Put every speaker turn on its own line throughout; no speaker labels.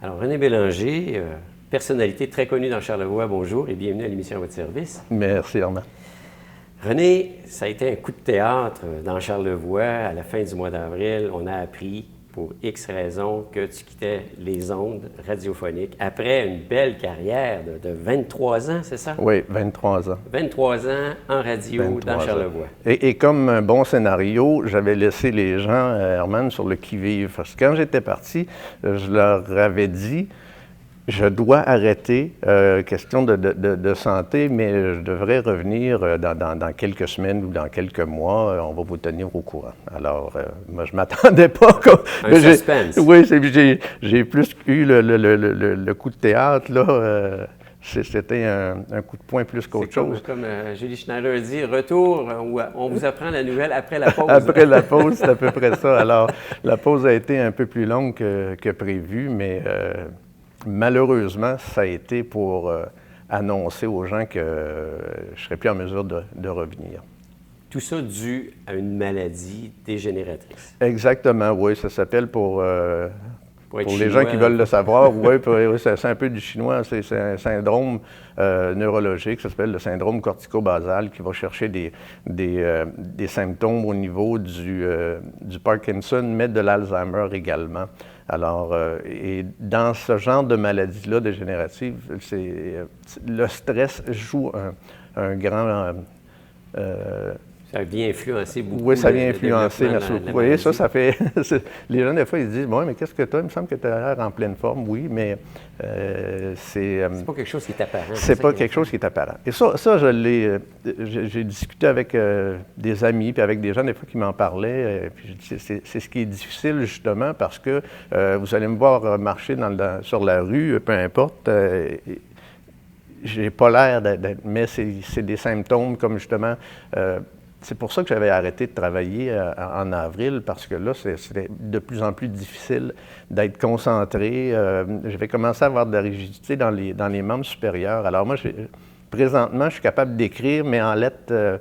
Alors, René Bélanger, personnalité très connue dans Charlevoix, bonjour et bienvenue à l'émission à votre service.
Merci, Armand.
René, ça a été un coup de théâtre dans Charlevoix à la fin du mois d'avril. On a appris, pour X raisons, que tu quittais les ondes radiophoniques après une belle carrière de 23 ans, c'est ça?
Oui, 23 ans.
23 ans en radio dans Charlevoix.
Et comme un bon scénario, j'avais laissé les gens, Herman, sur le qui-vive. Parce que quand j'étais parti, je leur avais dit, je dois arrêter, question de santé, mais je devrais revenir dans quelques semaines ou dans quelques mois. On va vous tenir au courant. Alors, moi, je ne m'attendais pas.
Un suspense.
Oui, j'ai plus eu le coup de théâtre, là. C'était un coup de poing plus qu'autre chose.
Comme Julie Schneider dit, retour où on vous apprend la nouvelle après la pause.
Après la pause, c'est à peu près ça. Alors, la pause a été un peu plus longue que prévu, mais malheureusement, ça a été pour annoncer aux gens que je ne serais plus en mesure de revenir.
Tout ça dû à une maladie dégénératrice.
Exactement, oui. Ça s'appelle pour les gens qui veulent le savoir, oui, c'est un peu du chinois, c'est un syndrome neurologique, ça s'appelle le syndrome cortico-basal, qui va chercher des symptômes au niveau du Parkinson, mais de l'Alzheimer également. Alors, et dans ce genre de maladie-là dégénérative, le stress joue un grand...
ça vient influencer beaucoup.
Oui, ça vient influencer, merci beaucoup. Vous voyez, ça fait... Les gens, des fois, ils disent, bon, mais qu'est-ce que tu as? Il me semble que tu as l'air en pleine forme. Oui, mais c'est...
c'est pas quelque chose qui est apparent.
C'est pas quelque chose qui est apparent. Et ça j'ai discuté avec des amis, puis avec des gens, des fois, qui m'en parlaient. Puis c'est ce qui est difficile, justement, parce que vous allez me voir marcher sur la rue, peu importe, j'ai pas l'air d'être... Mais c'est des symptômes comme, justement... c'est pour ça que j'avais arrêté de travailler en avril, parce que là, c'était de plus en plus difficile d'être concentré. J'avais commencé à avoir de la rigidité dans les membres supérieurs. Alors moi, présentement, je suis capable d'écrire, mais en lettres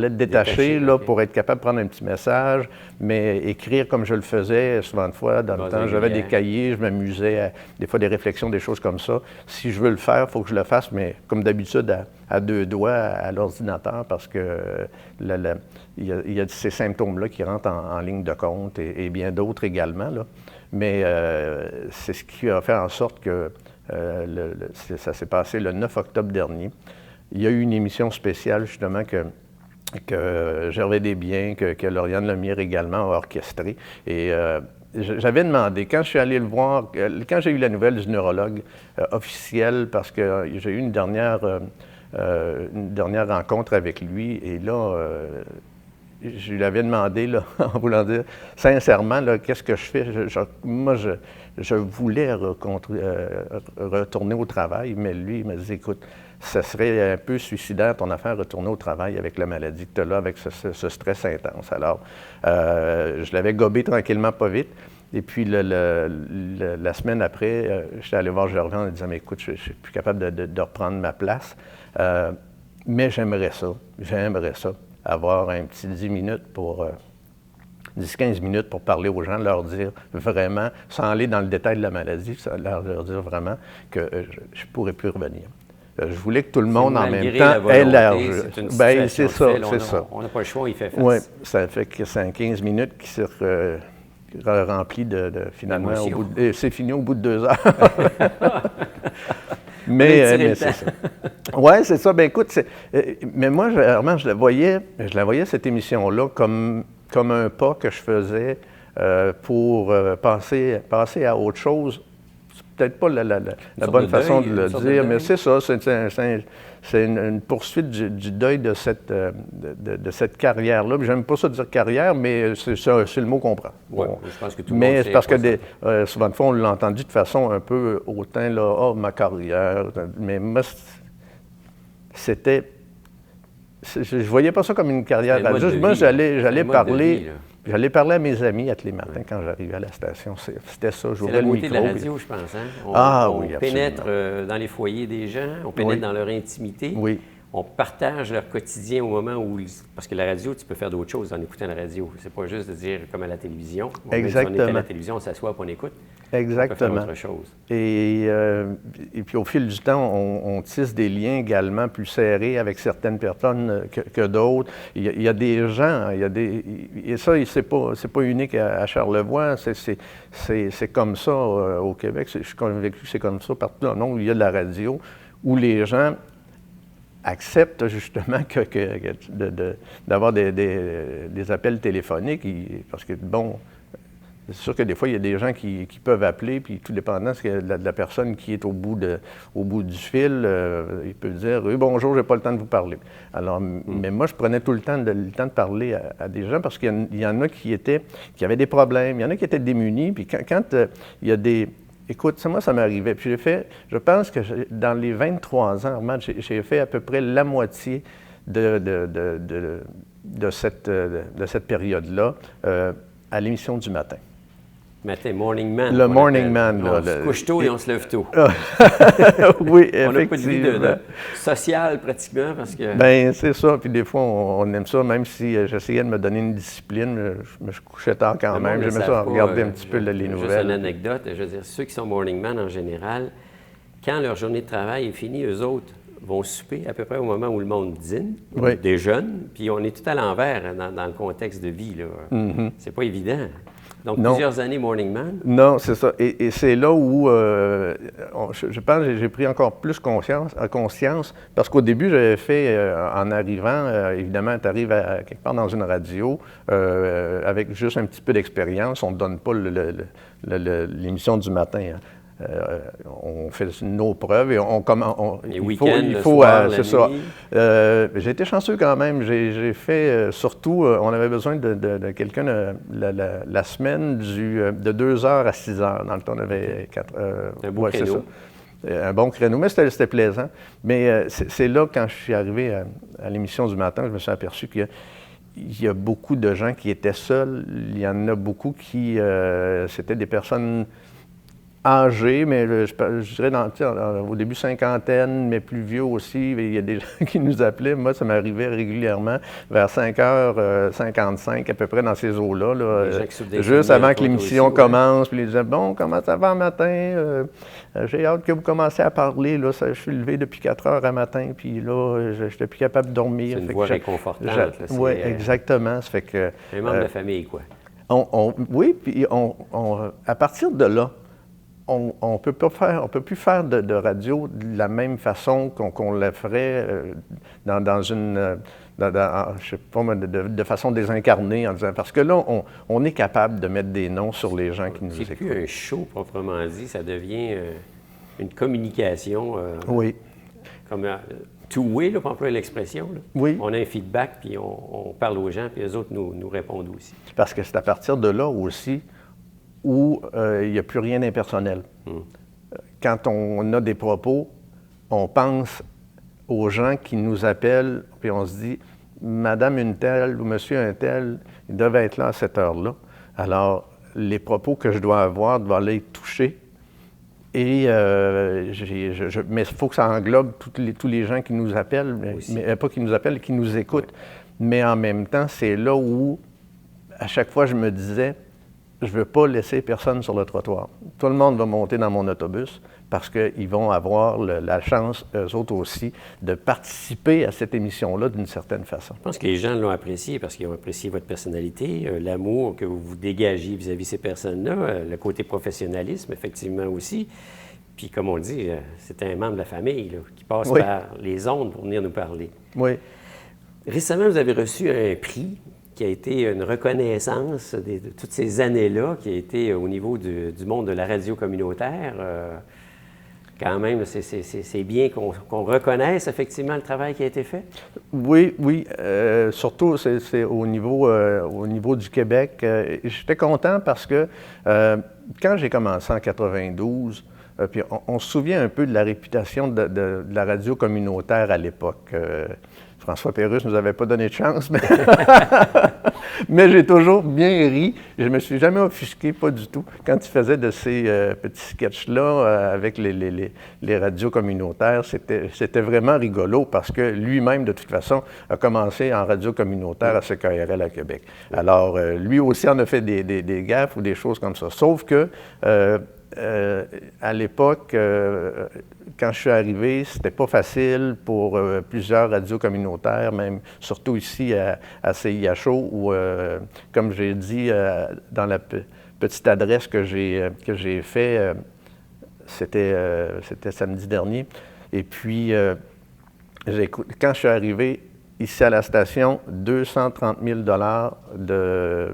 détachées, là, okay, pour être capable de prendre un petit message, mais écrire comme je le faisais souvent de fois dans le temps. J'avais des cahiers, je m'amusais à des fois des réflexions, des choses comme ça. Si je veux le faire, il faut que je le fasse, mais comme d'habitude, à deux doigts à l'ordinateur, parce que il y a ces symptômes-là qui rentrent en ligne de compte et bien d'autres également, là. Mais c'est ce qui a fait en sorte que ça s'est passé le 9 octobre dernier. Il y a eu une émission spéciale, justement, que Gervais Desbiens, que Lauriane Lemierre également a orchestré. Et j'avais demandé, quand je suis allé le voir, quand j'ai eu la nouvelle du neurologue officiel, parce que j'ai eu une dernière rencontre avec lui, et là, je lui avais demandé, là, en voulant dire sincèrement, là, qu'est-ce que je fais? Moi, je voulais retourner au travail, mais lui, il m'a dit, écoute, ça serait un peu suicidaire ton affaire, retourner au travail avec la maladie que tu as là, avec ce stress intense. Alors, je l'avais gobé tranquillement, pas vite. Et puis, la semaine après, j'étais allé voir Gervais en lui disant, mais écoute, je ne suis plus capable de reprendre ma place, mais j'aimerais ça, avoir un petit 10 minutes pour 10-15 minutes pour parler aux gens, leur dire vraiment, sans aller dans le détail de la maladie, leur dire vraiment que je ne pourrais plus revenir. Je voulais que tout le monde en même temps ait l'air. Bien, c'est ça, c'est ça.
On n'a pas le choix, il fait face.
Oui, ça fait que c'est 15 minutes qui se remplit finalement, c'est fini au bout de 2 heures. Mais c'est ça. Oui, c'est ça. Bien, écoute, mais moi, vraiment, je la voyais, cette émission-là, comme un pas que je faisais pour passer à autre chose. C'est peut-être pas la bonne façon de le dire, mais c'est ça. C'est une poursuite du deuil de cette carrière-là. J'aime pas ça dire carrière, mais c'est le mot qu'on prend.
Oui, bon. Je pense que tout le monde
mais c'est parce que souvent de fois, on l'a entendu de façon un peu hautain, là, « oh, ma carrière ». Mais moi, c'était... Je voyais pas ça comme une carrière. Moi, j'allais parler... J'allais parler à mes amis tous les matins quand j'arrivais à la station. C'était ça, j'ouvrais le micro.
C'est la beauté de la radio, je pense. Hein? On pénètre dans les foyers des gens, on pénètre dans leur intimité.
Oui.
On partage leur quotidien au moment où... Parce que la radio, tu peux faire d'autres choses en écoutant la radio. C'est pas juste de dire comme à la télévision.
Exactement.
Si on est à la télévision, on s'assoit et on écoute.
Exactement.
On peut faire autre chose.
Et puis au fil du temps, on tisse des liens également plus serrés avec certaines personnes que d'autres. Il y a des gens, et ça, c'est pas unique à Charlevoix, c'est comme ça au Québec. Je suis convaincu que c'est comme ça partout dans le monde où il y a de la radio, où les gens acceptent justement d'avoir des appels téléphoniques, parce que, bon, c'est sûr que des fois, il y a des gens qui peuvent appeler, puis tout dépendant de la personne qui est au bout du fil, il peut dire « Oui, bonjour, j'ai pas le temps de vous parler. » Alors, mais moi, je prenais tout le temps de parler à des gens, parce qu'il y en a qui avaient des problèmes, il y en a qui étaient démunis, puis quand il y a des... Écoute, moi, ça m'arrivait. Puis je pense que dans les 23 ans, Armand, j'ai fait à peu près la moitié de cette période-là à l'émission du matin.
Matin, Morning Man.
Le Morning Man.
On se couche tôt et on se lève tôt.
Oui,
on n'a pas de vie
effectivement.
sociale pratiquement parce que...
Bien, c'est ça. Puis des fois, on aime ça, même si j'essayais de me donner une discipline, je me couchais tard quand même. J'aimais ça regarder un petit peu les nouvelles.
Juste une anecdote, je veux dire, ceux qui sont Morning Man en général, quand leur journée de travail est finie, eux autres vont souper à peu près au moment où le monde dîne, des jeunes, puis on est tout à l'envers dans le contexte de vie, là. C'est pas évident. Donc, plusieurs années Morning Man?
Non, c'est ça. Et c'est là où je pense que j'ai pris encore plus conscience, parce qu'au début, j'avais fait, en arrivant, évidemment, tu arrives quelque part dans une radio, avec juste un petit peu d'expérience, on ne donne pas l'émission du matin. Hein. On fait nos preuves et
il faut c'est ça.
J'ai été chanceux quand même. J'ai fait surtout, on avait besoin de quelqu'un la semaine de 2h à 6h. Dans le temps, on avait 4
un beau créneau.
Un bon créneau, mais c'était plaisant. Mais c'est là, quand je suis arrivé à l'émission du matin, je me suis aperçu qu'il y a beaucoup de gens qui étaient seuls. Il y en a beaucoup qui... c'était des personnes âgés, mais je dirais au début cinquantaine, mais plus vieux aussi. Il y a des gens qui nous appelaient. Moi, ça m'arrivait régulièrement vers 5h55, à peu près dans ces eaux-là. Juste avant que l'émission commence. Puis ils disaient « Bon, comment ça va matin? J'ai hâte que vous commenciez à parler. Là, je suis levé depuis 4h à matin, puis là, je n'étais plus capable de dormir. »
C'est une voix réconfortante.
Oui, exactement. Ça fait que,
un membre de famille, quoi.
Oui, puis à partir de là, on ne peut plus faire de radio de la même façon qu'on la ferait dans une, je sais pas, de façon désincarnée, en disant, parce que là, on est capable de mettre des noms sur les gens qui nous écoutent.
C'est plus un show proprement dit, ça devient une communication.
Oui.
Comme two-way, pour employer l'expression.
Oui.
On a un feedback, puis on parle aux gens, puis eux autres nous répondent aussi.
Parce que c'est à partir de là aussi où il n'y a plus rien d'impersonnel. Quand on a des propos, on pense aux gens qui nous appellent, puis on se dit « Madame une telle ou Monsieur un tel, il devait être là à cette heure-là. » Alors, les propos que je dois avoir doivent les toucher. Et mais il faut que ça englobe tous les gens qui nous appellent, mais pas qui nous appellent, qui nous écoutent. Mais en même temps, c'est là où, à chaque fois, je me disais, je ne veux pas laisser personne sur le trottoir. Tout le monde va monter dans mon autobus parce qu'ils vont avoir la chance, eux autres aussi, de participer à cette émission-là d'une certaine façon.
Je pense que les gens l'ont apprécié parce qu'ils ont apprécié votre personnalité, l'amour que vous dégagez vis-à-vis ces personnes-là, le côté professionnalisme, effectivement, aussi. Puis, comme on dit, c'est un membre de la famille là, qui passe par les ondes pour venir nous parler.
Oui.
Récemment, vous avez reçu un prix qui a été une reconnaissance de toutes ces années-là, qui a été au niveau du monde de la radio communautaire. Quand même, c'est bien qu'on reconnaisse effectivement le travail qui a été fait.
Oui, oui. Surtout, c'est au niveau du Québec. J'étais content parce que quand j'ai commencé en 92, puis on se souvient un peu de la réputation de la radio communautaire à l'époque. François Pérusse ne nous avait pas donné de chance, mais j'ai toujours bien ri. Je ne me suis jamais offusqué, pas du tout, quand il faisait de ces petits sketchs-là avec les radios communautaires. C'était vraiment rigolo parce que lui-même, de toute façon, a commencé en radio communautaire à CKRL à Québec. Alors, lui aussi en a fait des gaffes ou des choses comme ça. Sauf que à l'époque, quand je suis arrivé, c'était pas facile pour plusieurs radios communautaires, même surtout ici à CIHO, où, comme j'ai dit dans la petite adresse que j'ai fait, c'était samedi dernier. Et puis, quand je suis arrivé ici à la station, 230 000 de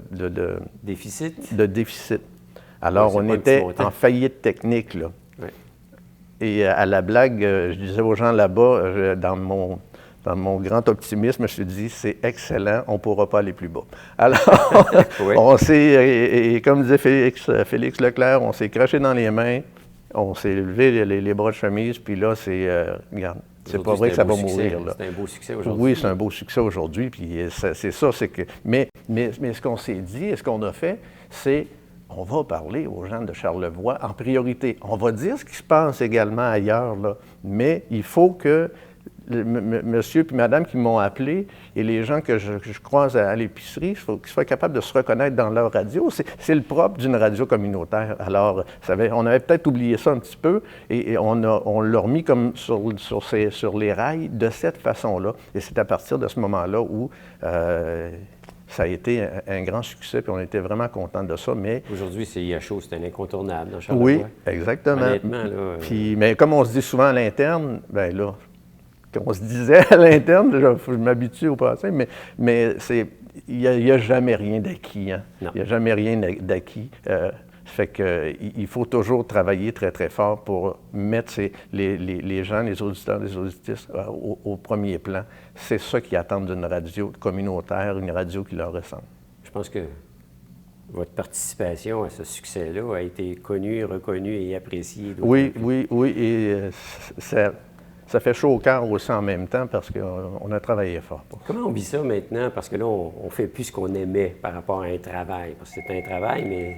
déficit.
De déficit. Alors, on était en faillite technique, là.
Oui.
Et à la blague, je disais aux gens là-bas, dans mon grand optimisme, je me suis dit, c'est excellent, on ne pourra pas aller plus bas. Alors, oui. On s'est, et comme disait Félix Leclerc, on s'est craché dans les mains, on s'est levé les bras de chemise, puis là, regarde, c'est pas vrai que ça va mourir.
C'est un beau succès aujourd'hui.
Oui, c'est un beau succès aujourd'hui, puis c'est ça, c'est que... Mais ce qu'on s'est dit et ce qu'on a fait, c'est... On va parler aux gens de Charlevoix en priorité. On va dire ce qui se passe également ailleurs, là. Mais il faut que monsieur et madame qui m'ont appelé et les gens que je croise à l'épicerie, il faut qu'ils soient capables de se reconnaître dans leur radio. C'est le propre d'une radio communautaire. Alors, on avait peut-être oublié ça un petit peu et on l'a remis comme sur les rails de cette façon-là. Et c'est à partir de ce moment-là où... ça a été un grand succès, puis on était vraiment contents de ça, mais...
Aujourd'hui, CIHO, c'est un incontournable dans Charlevoix.
Oui, exactement.
Honnêtement, là...
Puis, mais comme on se dit souvent à l'interne, bien là, comme on se disait à l'interne, je m'habitue au passé, mais il n'y a jamais rien d'acquis, hein? Il n'y a jamais rien d'acquis. Fait qu'il faut toujours travailler très, très fort pour mettre les gens, les auditeurs, les auditrices au premier plan. C'est ça qu'ils attendent d'une radio communautaire, une radio qui leur ressemble.
Je pense que votre participation à ce succès-là a été connue, reconnue et appréciée.
Oui, et ça fait chaud au cœur aussi en même temps parce qu'on a travaillé fort pour ça.
Comment on vit ça maintenant? Parce que là, on ne fait plus ce qu'on aimait par rapport à un travail. Parce que c'est un travail, mais...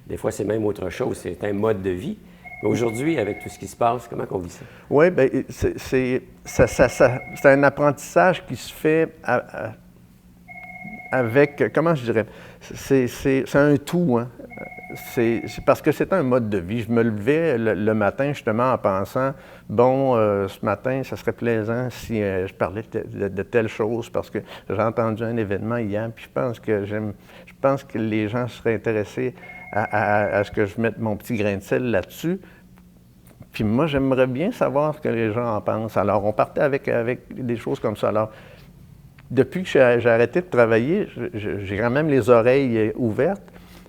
Des fois, c'est même autre chose, c'est un mode de vie. Mais aujourd'hui, avec tout ce qui se passe, comment on vit ça?
Oui, bien, c'est un apprentissage qui se fait avec, comment je dirais, c'est un tout, hein? C'est parce que c'est un mode de vie. Je me levais le matin justement en pensant, bon, ce matin, ça serait plaisant si je parlais de telle chose parce que j'ai entendu un événement hier, puis je pense que les gens seraient intéressés à ce que je mette mon petit grain de sel là-dessus. Puis moi, j'aimerais bien savoir ce que les gens en pensent. Alors, on partait avec des choses comme ça. Alors, depuis que j'ai arrêté de travailler, j'ai quand même les oreilles ouvertes,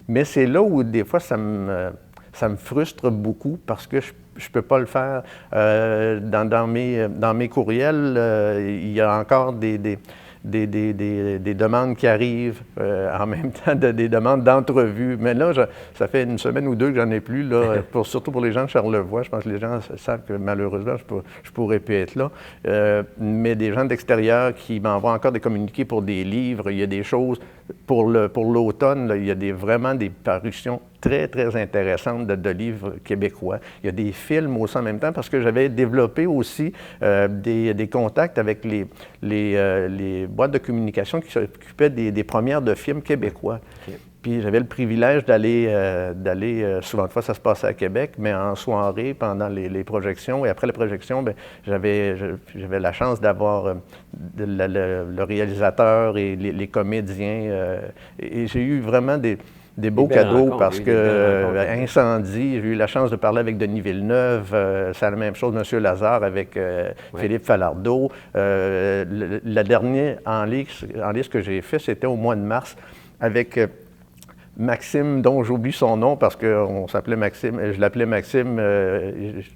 mais c'est là où des fois ça me frustre beaucoup parce que je ne peux pas le faire. Dans mes courriels, il y a encore des demandes qui arrivent en même temps, des demandes d'entrevue. Mais là, ça fait une semaine ou deux que j'en ai plus, là, surtout pour les gens de Charlevoix. Je pense que les gens savent que malheureusement, je ne pourrais plus être là. Mais des gens d'extérieur qui m'envoient encore des communiqués pour des livres. Il y a des choses pour l'automne. Il y a vraiment des parutions très, très intéressantes de livres québécois. Il y a des films aussi en même temps parce que j'avais développé aussi des contacts avec les boîtes de communication qui s'occupaient des premières de films québécois. Okay. Puis j'avais le privilège d'aller, souvent de fois ça se passait à Québec, mais en soirée, pendant les projections. Et après les projections, bien, j'avais la chance d'avoir le réalisateur et les comédiens. Et j'ai eu vraiment des beaux cadeaux parce que Incendie, j'ai eu la chance de parler avec Denis Villeneuve, c'est la même chose, M. Lazare avec Philippe Falardeau. La dernière en liste que j'ai fait, c'était au mois de mars avec Maxime, dont j'oublie son nom parce qu'on s'appelait Maxime, je l'appelais Maxime,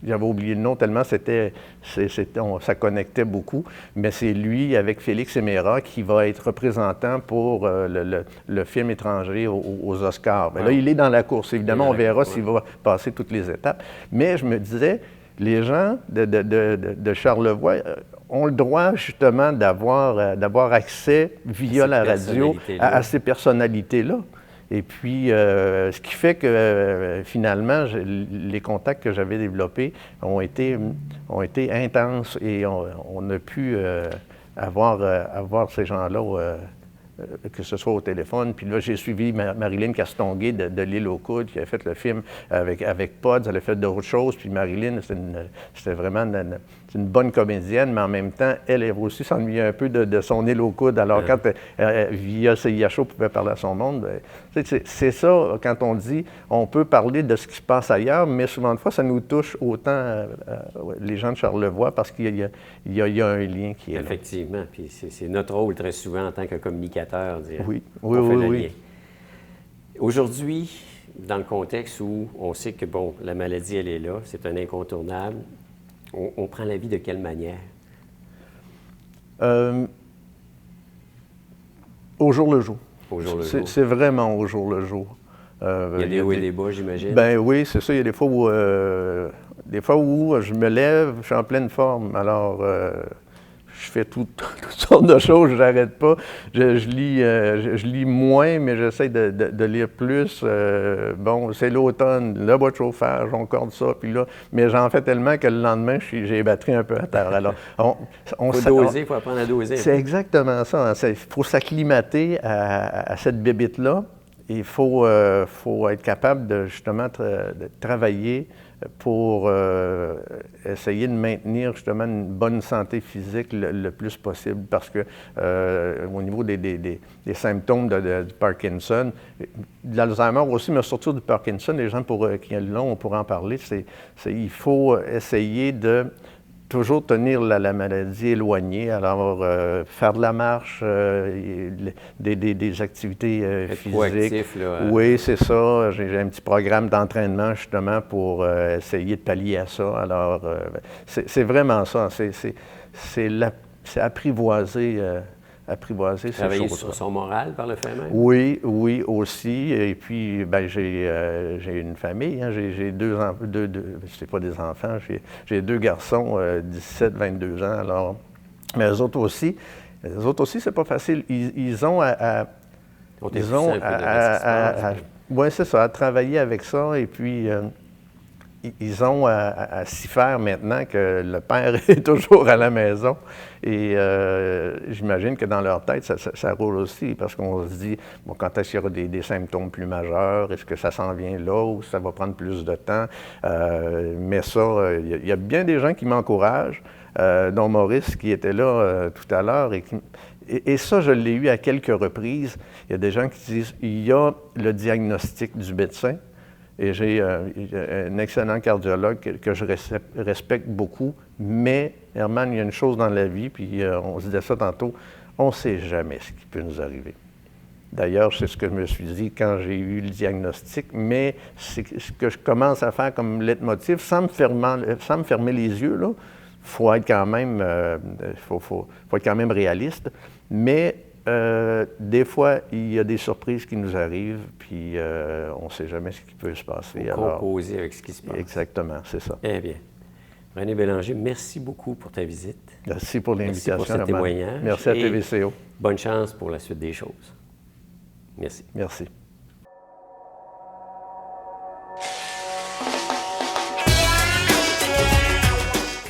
j'avais oublié le nom tellement ça connectait beaucoup, mais c'est lui avec Félix Éméra qui va être représentant pour le film étranger aux Oscars. Mais là, il est dans la course, évidemment, on verra s'il va passer toutes les étapes. Mais je me disais, les gens de Charlevoix ont le droit justement d'avoir accès via la radio à ces personnalités-là. Et puis, ce qui fait que finalement, les contacts que j'avais développés ont été intenses et on a pu avoir ces gens-là que ce soit au téléphone. Puis là, j'ai suivi Marilyn Castonguay de L'Île aux coudes, qui a fait le film avec Pods. Elle a fait d'autres choses. Puis Marilyn, c'était vraiment une bonne comédienne, mais en même temps, elle aussi s'ennuyait un peu de son Île aux coudes. Alors, quand via CIA Show, pouvait parler à son monde, ben, c'est ça, quand on dit, on peut parler de ce qui se passe ailleurs, mais souvent de fois, ça nous touche autant les gens de Charlevoix, parce qu'il y a un lien qui est là.
Effectivement, puis c'est notre rôle très souvent en tant que communicateur, dire,
oui.
lien. Aujourd'hui, dans le contexte où on sait que, bon, la maladie, elle est là, c'est un incontournable, on prend la vie de quelle manière?
Au jour le jour.
Au jour le jour.
C'est vraiment au jour le jour.
Il y a des hauts et des bas, j'imagine?
Ben oui, c'est ça. Il y a des fois où je me lève, je suis en pleine forme. Alors, je fais toutes sortes de choses, je n'arrête pas. Je lis moins, mais j'essaie de lire plus. Bon, c'est l'automne, le bois de chauffage, on corde ça, puis là, mais j'en fais tellement que le lendemain, j'ai les batteries un peu à terre. Alors,
il faut doser, il faut apprendre à doser.
C'est exactement ça. Il faut s'acclimater à cette bébite-là. Il faut être capable justement de travailler pour essayer de maintenir justement une bonne santé physique le plus possible, parce que au niveau des symptômes du Parkinson, de l'Alzheimer aussi, mais surtout du Parkinson, les gens qui l'ont, on pourra en parler, il faut essayer de toujours tenir la maladie éloignée, alors faire de la marche, des activités physiques.
Proactif, là,
Oui, c'est ça. J'ai un petit programme d'entraînement justement pour essayer de pallier à ça. Alors, c'est vraiment ça. C'est apprivoiser ces
travailler
choses.
sur son moral par le fait même?
Oui, aussi. Et puis, ben, j'ai une famille. Hein. J'ai c'est pas des enfants, j'ai 2 garçons, 17, 22 ans. Alors, mais eux autres aussi, c'est pas facile. Ils ont oui, c'est ça, à travailler avec ça. Et puis, ils ont à s'y faire maintenant que le père est toujours à la maison. Et j'imagine que dans leur tête, ça roule aussi, parce qu'on se dit, bon, quand est-ce qu'il y aura des symptômes plus majeurs? Est-ce que ça s'en vient là ou ça va prendre plus de temps? Mais ça, il y a bien des gens qui m'encouragent, dont Maurice qui était là tout à l'heure. Et ça, je l'ai eu à quelques reprises. Il y a des gens qui disent, il y a le diagnostic du médecin. Et j'ai un excellent cardiologue que je respecte beaucoup. Mais, Herman, il y a une chose dans la vie, puis on se disait ça tantôt, on ne sait jamais ce qui peut nous arriver. D'ailleurs, c'est ce que je me suis dit quand j'ai eu le diagnostic, mais c'est ce que je commence à faire comme leitmotiv, sans me fermer les yeux, là. Faut être quand même, faut être quand même réaliste. Mais des fois, il y a des surprises qui nous arrivent, puis on ne sait jamais ce qui peut se passer.
Faut composer avec ce qui se passe.
Exactement, c'est ça.
Eh bien. René Bélanger, merci beaucoup pour ta visite.
Merci pour l'invitation.
Merci pour ce témoignage.
Merci à TVCO.
Bonne chance pour la suite des choses. Merci.
Merci.